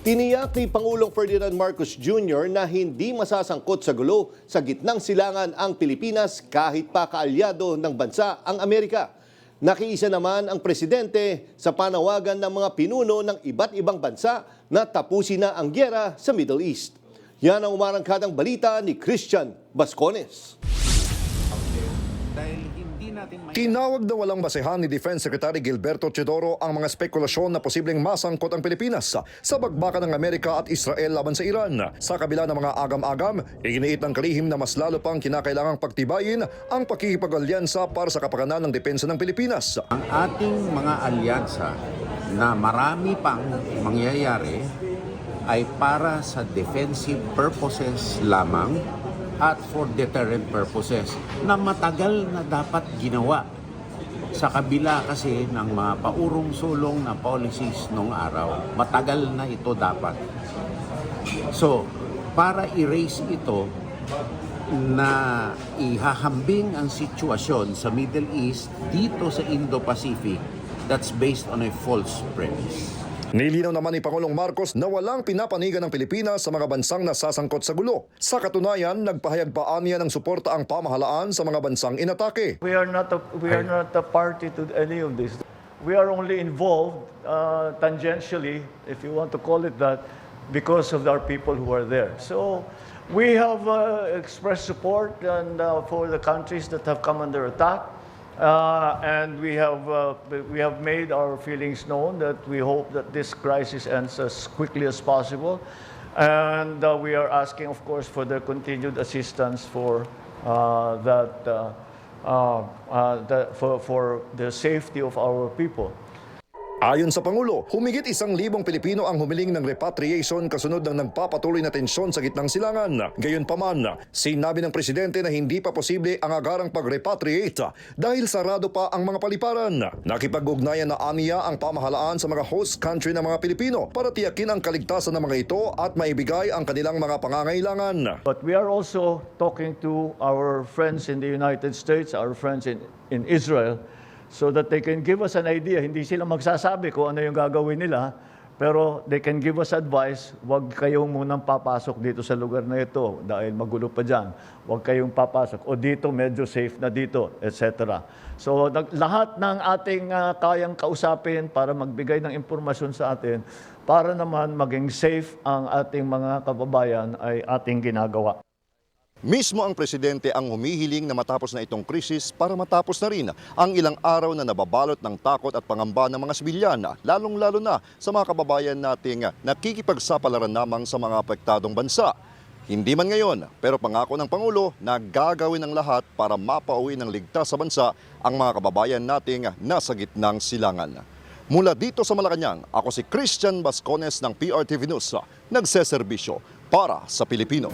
Tiniyak ni Pangulong Ferdinand Marcos Jr. na hindi masasangkot sa gulo sa gitnang silangan ang Pilipinas kahit pa kaalyado ng bansa ang Amerika. Nakiisa naman ang presidente sa panawagan ng mga pinuno ng iba't ibang bansa na tapusin na ang gyera sa Middle East. Yan ang umarangkadang balita ni Christian Bascones. Tinawag na walang basehan ni Defense Secretary Gilberto Teodoro ang mga spekulasyon na posibleng masangkot ang Pilipinas sa bagbakan ng Amerika at Israel laban sa Iran. Sa kabila ng mga agam-agam, iginiit ng kalihim na mas lalo pang kinakailangang pagtibayin ang pakikipag-alyansa para sa kapakanan ng depensa ng Pilipinas. Ang ating mga alyansa na marami pang mangyayari ay para sa defensive purposes lamang at for deterrent purposes na matagal na dapat ginawa sa kabila kasi ng mga paurong-sulong na policies nung araw. Matagal na ito dapat. So, para erase ito na ihahambing ang sitwasyon sa Middle East dito sa Indo-Pacific, that's based on a false premise. Nilinaw naman ni Pangulong Marcos na walang pinapanigan ng Pilipinas sa mga bansang nasasangkot sa gulo. Sa katunayan, nagpahayag pa niya ng suporta ang pamahalaan sa mga bansang inatake. We are not a party to any of this. We are only involved tangentially, if you want to call it that, because of our people who are there. So we have expressed support and for the countries that have come under attack. And we have made our feelings known that we hope that this crisis ends as quickly as possible, and we are asking, of course, for the continued assistance for the safety of our people. Ayon sa Pangulo, humigit 1,000 Pilipino ang humiling ng repatriation kasunod ng nagpapatuloy na tensyon sa gitnang silangan. Gayunpaman, sinabi ng presidente na hindi pa posible ang agarang pag-repatriate dahil sarado pa ang mga paliparan. Nakipag-ugnayan na aniya ang pamahalaan sa mga host country ng mga Pilipino para tiyakin ang kaligtasan ng mga ito at maibigay ang kanilang mga pangangailangan. But we are also talking to our friends in the United States, our friends in Israel, so that they can give us an idea. Hindi sila magsasabi kung ano yung gagawin nila, pero they can give us advice. Huwag kayong munang papasok dito sa lugar na ito dahil magulo pa dyan. Huwag kayong papasok. O dito, medyo safe na dito, etc. So lahat ng ating kayang kausapin para magbigay ng impormasyon sa atin, para naman maging safe ang ating mga kababayan ay ating ginagawa. Mismo ang presidente ang humihiling na matapos na itong krisis para matapos na rin ang ilang araw na nababalot ng takot at pangamba ng mga sibilyan, lalong-lalo na sa mga kababayan nating nakikipagsapalaran lamang sa mga apektadong bansa. Hindi man ngayon, pero pangako ng Pangulo na gagawin ang lahat para mapauwi ng ligtas sa bansa ang mga kababayan nating nasa gitnang silangan. Mula dito sa Malacanang, ako si Christian Bascones ng PRTV News, nagseserbisyo para sa Pilipino.